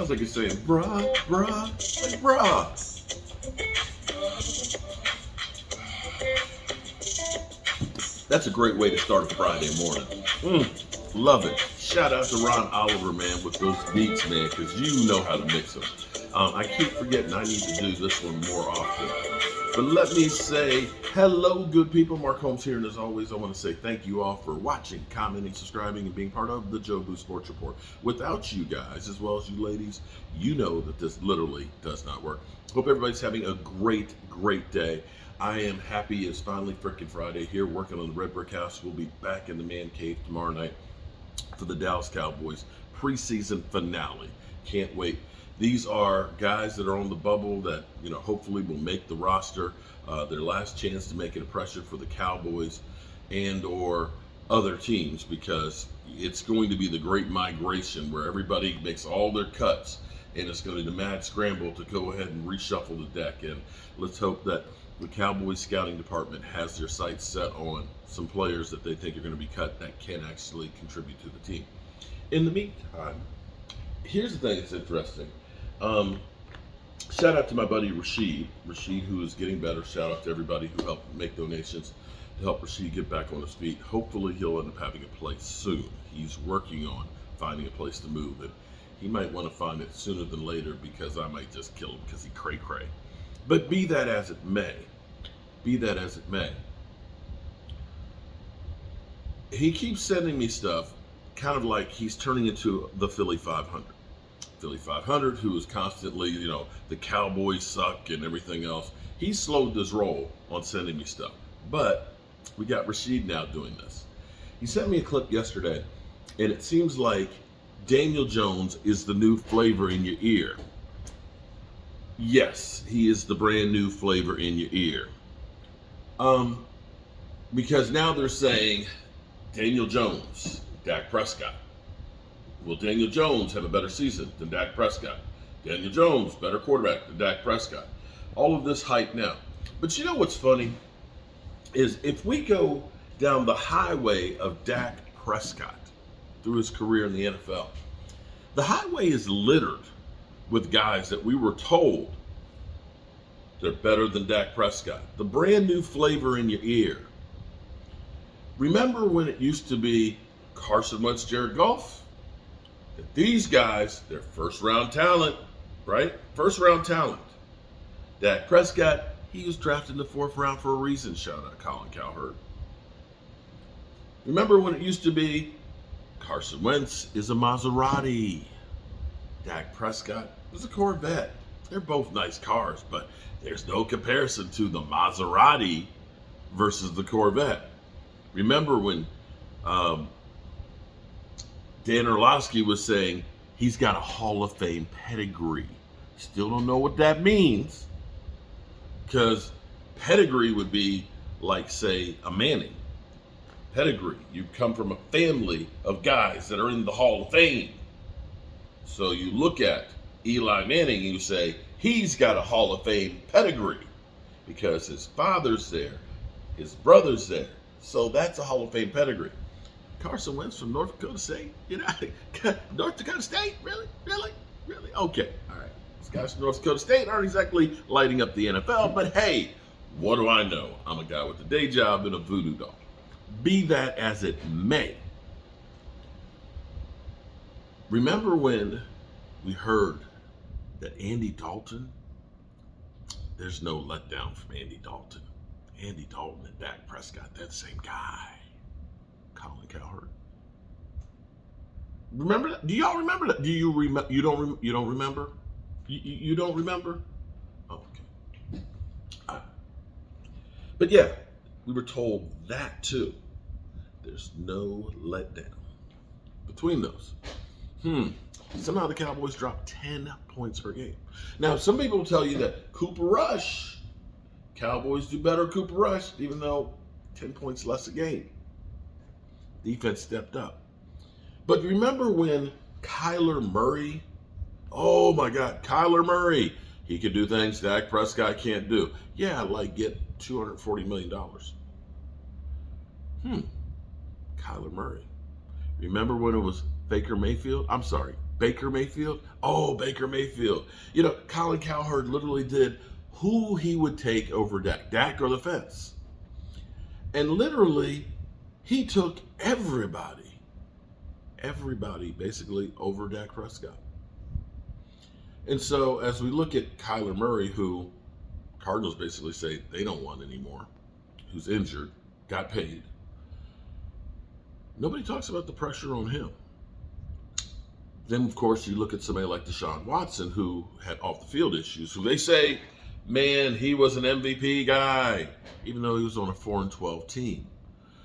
sounds like it's saying, bruh, bruh, like, bruh. That's a great way to start a Friday morning. Love it. Shout out to Ron Oliver, man, with those beats, man, because you know how to mix them. I keep forgetting I need to do this one more often. But let me say hello, good people. Mark Holmes here, and as always, I want to say thank you all for watching, commenting, subscribing, and being part of the Joe Boo Sports Report. Without you guys, as well as you ladies, you know that this literally does not work. Hope everybody's having a great, great day. I am happy it's finally frickin' Friday here, working on the Red Brick House. We'll be back in the man cave tomorrow night for the Dallas Cowboys preseason finale. Can't wait. These are guys that are on the bubble that, hopefully will make the roster. Their last chance to make an impression for the Cowboys and or other teams, because it's going to be the great migration where everybody makes all their cuts, and it's going to be the mad scramble to go ahead and reshuffle the deck. And let's hope that the Cowboys scouting department has their sights set on some players that they think are going to be cut that can actually contribute to the team. In the meantime, here's the thing that's interesting. Shout out to my buddy Rashid, who is getting better. Shout out to everybody who helped make donations to help Rashid get back on his feet. Hopefully he'll end up having a place soon. He's working on finding a place to move, and he might want to find it sooner than later, because I might just kill him because he cray-cray. But be that as it may, he keeps sending me stuff kind of like he's turning into the Philly 500. Philly 500, who is constantly, the Cowboys suck and everything else. He slowed his roll on sending me stuff. But we got Rashid now doing this. He sent me a clip yesterday, and it seems like Daniel Jones is the new flavor in your ear. Yes, he is the brand new flavor in your ear. Because now they're saying Daniel Jones, Dak Prescott. Will Daniel Jones have a better season than Dak Prescott? Daniel Jones, better quarterback than Dak Prescott. All of this hype now. But you know what's funny is if we go down the highway of Dak Prescott through his career in the NFL, the highway is littered with guys that we were told they're better than Dak Prescott. The brand new flavor in your ear. Remember when it used to be Carson Wentz, Jared Goff? These guys, they're first-round talent, right? First-round talent. Dak Prescott, he was drafted in the 4th round for a reason. Shout out Colin Cowherd. Remember when it used to be Carson Wentz is a Maserati. Dak Prescott was a Corvette. They're both nice cars, but there's no comparison to the Maserati versus the Corvette. Remember when Dan Orlovsky was saying he's got a Hall of Fame pedigree. Still don't know what that means, because pedigree would be like, say, a Manning. Pedigree. You come from a family of guys that are in the Hall of Fame. So you look at Eli Manning and you say, he's got a Hall of Fame pedigree because his father's there, his brother's there. So that's a Hall of Fame pedigree. Carson Wentz from North Dakota State? North Dakota State? Really? Okay, all right. These guys from North Dakota State aren't exactly lighting up the NFL, but hey, what do I know? I'm a guy with a day job and a voodoo doll. Be that as it may. Remember when we heard that Andy Dalton, there's no letdown from Andy Dalton. Andy Dalton and Dak Prescott, they're the same guy. Colin Cowherd. Remember that? Do y'all remember that? Do you remember? You don't remember? You don't remember? Oh, okay. All right. But yeah, we were told that too. There's no letdown between those. Somehow the Cowboys dropped 10 points per game. Now, some people will tell you that Cooper Rush, Cowboys do better Cooper Rush, even though 10 points less a game. Defense stepped up. But remember when Kyler Murray, oh my God, Kyler Murray, he could do things Dak Prescott can't do. Yeah, like get $240 million. Kyler Murray. Remember when it was Baker Mayfield? I'm sorry, Baker Mayfield? Oh, Baker Mayfield. Colin Cowherd literally did who he would take over Dak. Dak or the fence. And literally, he took everybody basically over Dak Prescott. And so as we look at Kyler Murray, who Cardinals basically say they don't want anymore, who's injured, got paid, nobody talks about the pressure on him. Then, of course, you look at somebody like Deshaun Watson, who had off-the-field issues, who they say, man, he was an MVP guy, even though he was on a 4-12 team.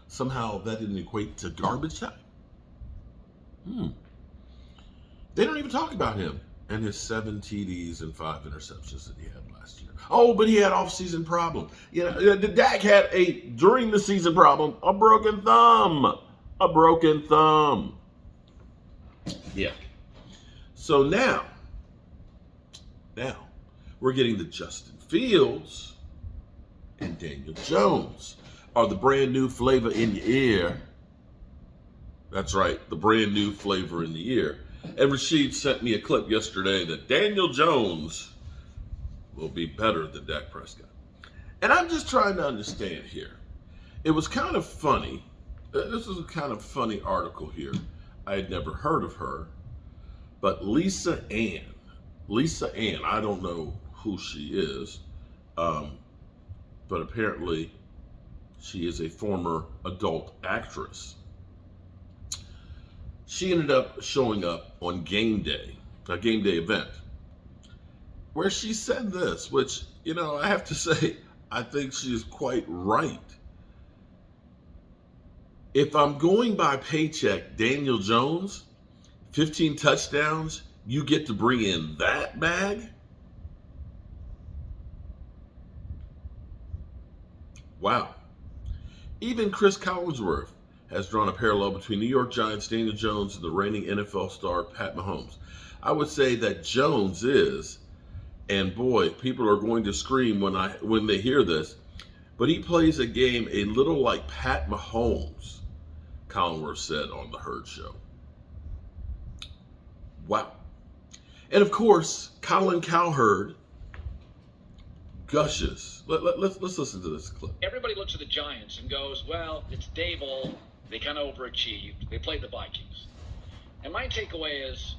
Somehow that didn't equate to garbage time. They don't even talk about him and his 7 TDs and 5 interceptions that he had last year. Oh, but he had off-season problem. Dak had during the season problem, a broken thumb. Yeah. So now we're getting the Justin Fields and Daniel Jones are the brand new flavor in your ear. That's right, the brand new flavor in the ear. And Rashid sent me a clip yesterday that Daniel Jones will be better than Dak Prescott. And I'm just trying to understand here. It was kind of funny. This is a kind of funny article here. I had never heard of her. But Lisa Ann, I don't know who she is, but apparently she is a former adult actress. She ended up showing up on game day, a game day event, where she said this, which, I have to say, I think she is quite right. If I'm going by paycheck, Daniel Jones, 15 touchdowns, you get to bring in that bag? Wow. Even Chris Collinsworth has drawn a parallel between New York Giants Daniel Jones and the reigning NFL star Pat Mahomes. I would say that Jones is, and boy, people are going to scream when they hear this, but he plays a game a little like Pat Mahomes, Collinsworth said on the Herd Show. Wow. And of course, Colin Cowherd gushes. Let's listen to this clip. Everybody looks at the Giants and goes, well, it's Dable. They kind of overachieved. They played the Vikings. And my takeaway is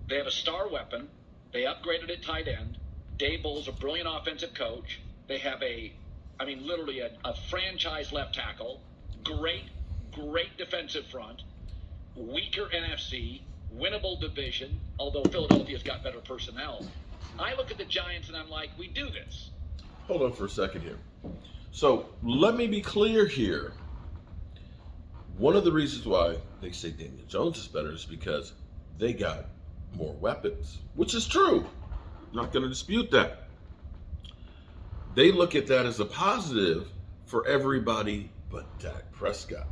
they have a star weapon. They upgraded at tight end. Dable's a brilliant offensive coach. They have literally a franchise left tackle. Great defensive front. Weaker NFC. Winnable division, although Philadelphia's got better personnel. I look at the Giants and I'm like, we do this. Hold on for a second here. So let me be clear here. One of the reasons why they say Daniel Jones is better is because they got more weapons, which is true. I'm not going to dispute that. They look at that as a positive for everybody but Dak Prescott.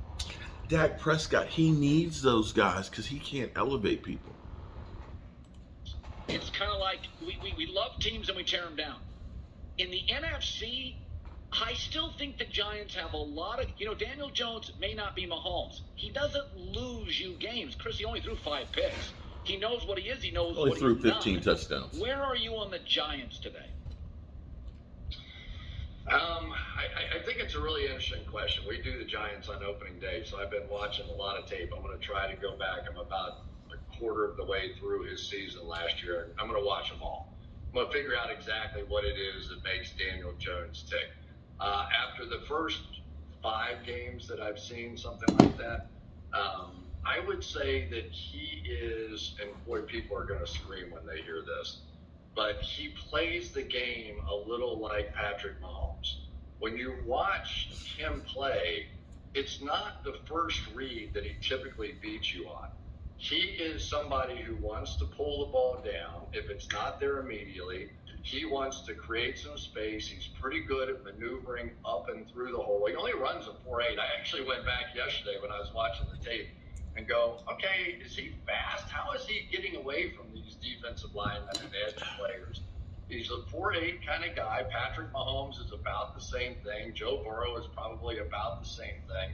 Dak Prescott, he needs those guys because he can't elevate people. It's kind of like we love teams and we tear them down. In the NFC, I still think the Giants have a lot of, Daniel Jones may not be Mahomes. He doesn't lose you games. Chris, he only threw 5 picks. He knows what he is. He knows what he's threw 15 touchdowns. Where are you on the Giants today? I think it's a really interesting question. We do the Giants on opening day, so I've been watching a lot of tape. I'm going to try to go back. I'm about a quarter of the way through his season last year. I'm going to watch them all. I'm going to figure out exactly what it is that makes Daniel Jones tick. After the first 5 games that I've seen, something like that, I would say that he is, and boy, people are going to scream when they hear this, but he plays the game a little like Patrick Mahomes. When you watch him play, it's not the first read that he typically beats you on. He is somebody who wants to pull the ball down. If it's not there immediately, he wants to create some space. He's pretty good at maneuvering up and through the hole. He only runs a 4.8. I actually went back yesterday when I was watching the tape and go, okay, is he fast? How is he getting away from these defensive linemen and edge players? He's a 4.8 kind of guy. Patrick Mahomes is about the same thing. Joe Burrow is probably about the same thing.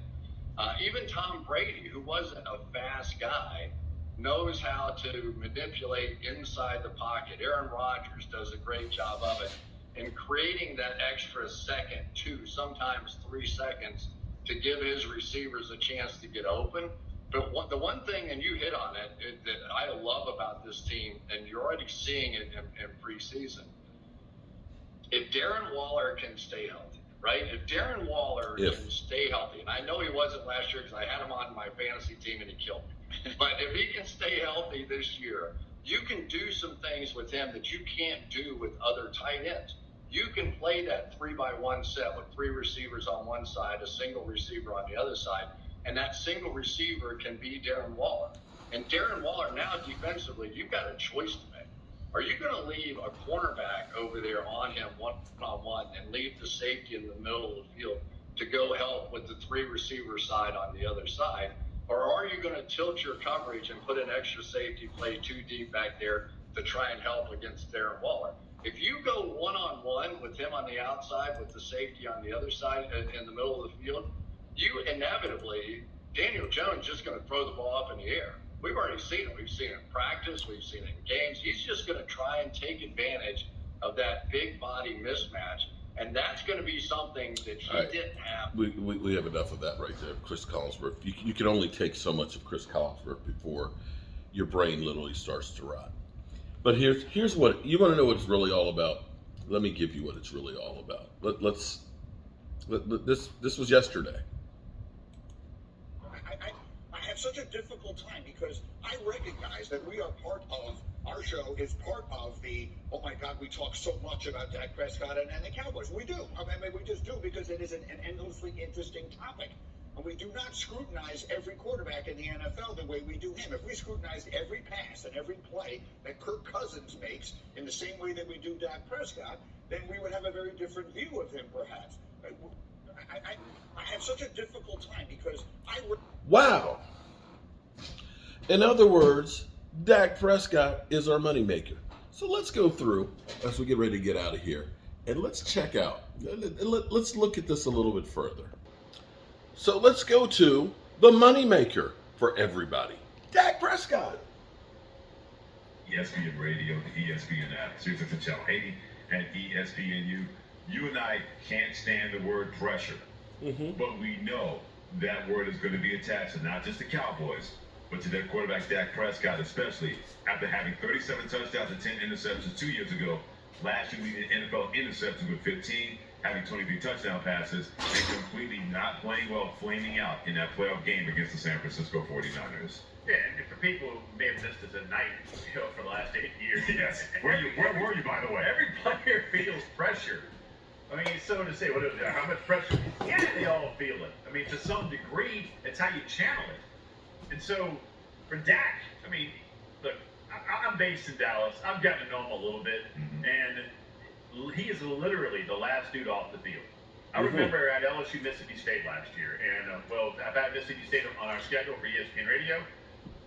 Even Tom Brady, who wasn't a fast guy, knows how to manipulate inside the pocket. Aaron Rodgers does a great job of it. And creating that extra second, 2, sometimes 3 seconds to give his receivers a chance to get open. But the one thing, and you hit on it, that I love about this team, and you're already seeing it in preseason, if Darren Waller can stay healthy, right? If Darren Waller can stay healthy, and I know he wasn't last year because I had him on my fantasy team and he killed me. But if he can stay healthy this year, you can do some things with him that you can't do with other tight ends. You can play that 3-by-1 set with 3 receivers on one side, a single receiver on the other side, and that single receiver can be Darren Waller. And Darren Waller now defensively, you've got a choice to make. Are you going to leave a cornerback over there on him one-on-one and leave the safety in the middle of the field to go help with the 3 receiver side on the other side? Or are you going to tilt your coverage and put an extra safety play 2 deep back there to try and help against Darren Waller? If you go one-on-one with him on the outside with the safety on the other side in the middle of the field, you inevitably, Daniel Jones just going to throw the ball up in the air. We've already seen it. We've seen it in practice. We've seen it in games. He's just going to try and take advantage of that big body mismatch. And that's going to be something that he didn't have. We have enough of that right there, Chris Collinsworth. You can only take so much of Chris Collinsworth before your brain literally starts to rot. But here's what you want to know what it's really all about. Let me give you what it's really all about. This was yesterday. I have such a difficult time because I recognize that we are part of, our show is part of the, oh my God, we talk so much about Dak Prescott and the Cowboys. We do. I mean, we just do because it is an endlessly interesting topic. And we do not scrutinize every quarterback in the NFL the way we do him. If we scrutinized every pass and every play that Kirk Cousins makes in the same way that we do Dak Prescott, then we would have a very different view of him, perhaps. I have such a difficult time because Wow. In other words, Dak Prescott is our moneymaker. So let's go through as we get ready to get out of here, and let's check out. Let's look at this a little bit further. So let's go to the moneymaker for everybody, Dak Prescott. ESPN Radio, the ESPN app, Susan Channel 80 and ESPNU. You and I can't stand the word pressure, but we know that word is going to be attached to not just the Cowboys, but to their quarterback Dak Prescott, especially after having 37 touchdowns and 10 interceptions 2 years ago. Last year, leading NFL interceptions with 15, having 23 touchdown passes, and completely not playing well, flaming out in that playoff game against the San Francisco 49ers. Yeah, and for people who may have missed us at night, for the last 8 years. Yes. Where were you, by the way? Every player feels pressure. I mean, so to say, how much pressure? Yeah, they all feel it. I mean, to some degree, it's how you channel it. And so, for Dak, I mean, look, I'm based in Dallas. I've gotten to know him a little bit, and he is literally the last dude off the field. I remember at LSU Mississippi State last year, and I've had Mississippi State on our schedule for ESPN Radio.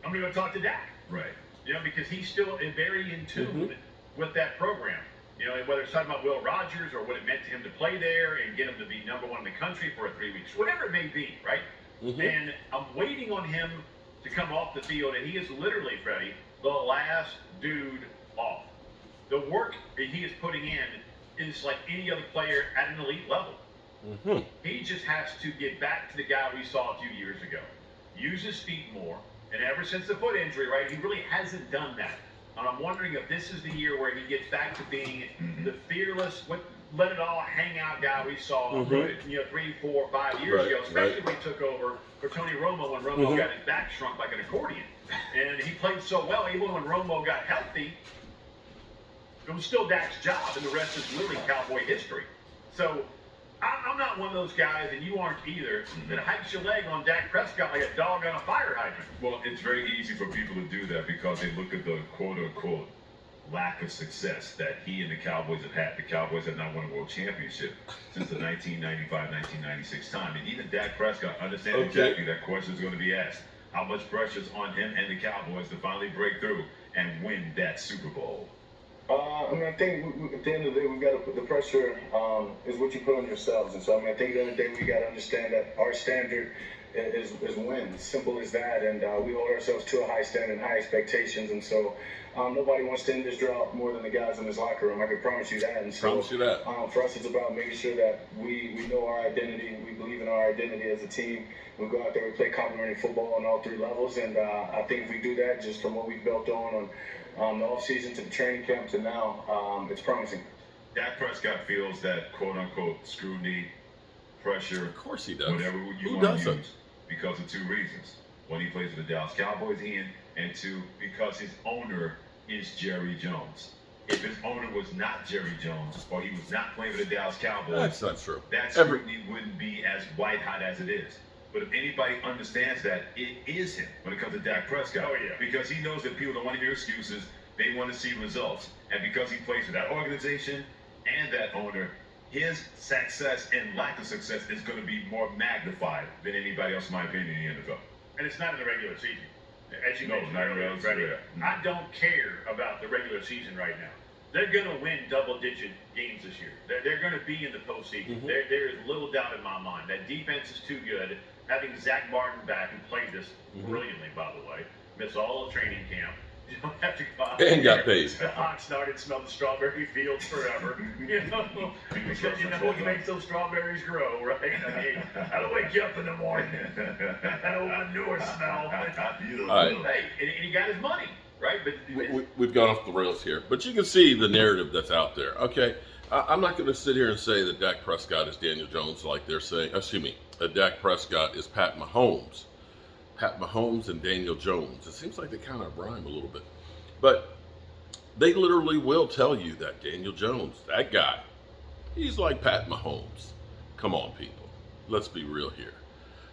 I'm going to go talk to Dak. Right. You know, because he's still very in tune with that program. You know, whether it's talking about Will Rogers or what it meant to him to play there and get him to be number 1 in the country for 3 weeks, whatever it may be, right? And I'm waiting on him to come off the field, and he is literally, Freddie, the last dude off. The work that he is putting in is like any other player at an elite level. He just has to get back to the guy we saw a few years ago. Use his feet more, and ever since the foot injury, right, he really hasn't done that. And I'm wondering if this is the year where he gets back to being the fearless, let it all hang out guy we saw, 3, 4, 5 years ago, especially when he took over for Tony Romo when Romo got his back shrunk like an accordion. And he played so well, even when Romo got healthy, it was still Dak's job, and the rest is really Cowboy history. So I'm not one of those guys, and you aren't either, that hikes your leg on Dak Prescott like a dog on a fire hydrant. Well, it's very easy for people to do that because they look at the quote-unquote lack of success that he and the Cowboys have had. The Cowboys have not won a world championship since the 1995-1996 time. And even Dak Prescott understands exactly that question is going to be asked. How much pressure is on him and the Cowboys to finally break through and win that Super Bowl? I think at the end of the day, we got to put the pressure is what you put on yourselves. And so, I think at the end of the day, we got to understand that our standard is win. Simple as that. And we hold ourselves to a high standard and high expectations. And so nobody wants to end this drought more than the guys in this locker room. I can promise you that. And so Promise you that. For us, it's about making sure that we know our identity. We believe in our identity as a team. We go out there, we play complementary football on all three levels. And I think if we do that, just from what we've built on the offseason to the training camp to now, it's promising. Dak Prescott feels that quote-unquote scrutiny, pressure, Of course he does. whatever you Who want to doesn't? use, because of two reasons. One, he plays for the Dallas Cowboys, and two, because his owner is Jerry Jones. If his owner was not Jerry Jones, or he was not playing for the Dallas Cowboys, That's not true. that scrutiny wouldn't be as white hot as it is. But if anybody understands that, it is him when it comes to Dak Prescott. Oh, yeah. Because he knows that people don't want to hear excuses. They want to see results. And because he plays for that organization and that owner, his success and lack of success is going to be more magnified than anybody else, in my opinion, in the NFL. And it's not in the regular season. As you No, mentioned not earlier, really. Freddie, Yeah. I don't care about the regular season right now. They're going to win double-digit games this year. They're going to be in the postseason. There is little doubt in my mind. That defense is too good. Having Zach Martin back, who played this brilliantly, by the way, missed all of training camp. You don't have to go out And got there. paid. The Oxnard and smell the strawberry fields forever. Because you know he makes those strawberries grow, right? I mean, that'll wake you up in the morning. That old manure smell. All right. Hey, and he got his money, right? But We've gone off the rails here, but you can see the narrative that's out there. Okay, I'm not going to sit here and say that Dak Prescott is Daniel Jones like they're saying. Excuse me, that Dak Prescott is Pat Mahomes. Pat Mahomes and Daniel Jones. It seems like they kind of rhyme a little bit, but they literally will tell you that Daniel Jones, that guy, he's like Pat Mahomes. Come on, people. Let's be real here.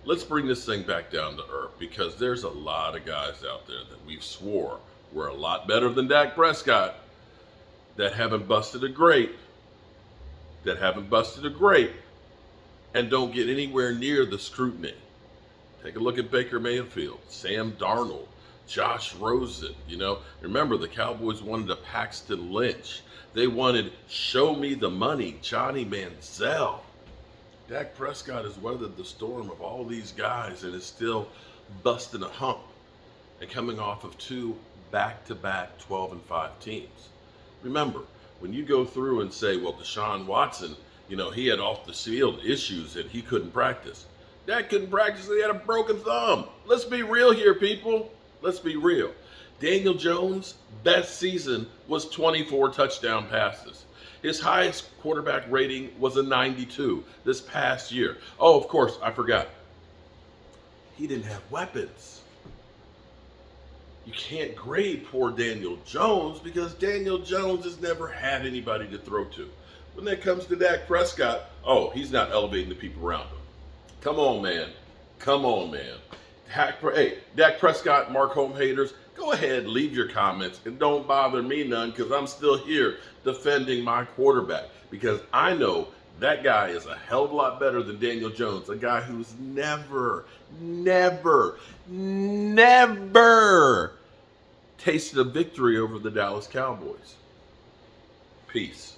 Let's bring this thing back down to earth, because there's a lot of guys out there that we've swore were a lot better than Dak Prescott that haven't busted a grape, and don't get anywhere near the scrutiny. Take a look at Baker Mayfield, Sam Darnold, Josh Rosen. Remember the Cowboys wanted a Paxton Lynch. They wanted show me the money, Johnny Manziel. Dak Prescott has weathered the storm of all these guys and is still busting a hump and coming off of 2 back-to-back 12-5 teams. Remember, when you go through and say, well, Deshaun Watson, he had off the field issues and he couldn't practice. Dak couldn't practice, he had a broken thumb. Let's be real here, people. Let's be real. Daniel Jones' best season was 24 touchdown passes. His highest quarterback rating was a 92 this past year. Oh, of course, I forgot. He didn't have weapons. You can't grade poor Daniel Jones because Daniel Jones has never had anybody to throw to. When it comes to Dak Prescott, he's not elevating the people around him. Come on, man. Dak Prescott, Mark Home haters, go ahead, leave your comments, and don't bother me none, because I'm still here defending my quarterback, because I know that guy is a hell of a lot better than Daniel Jones, a guy who's never tasted a victory over the Dallas Cowboys. Peace.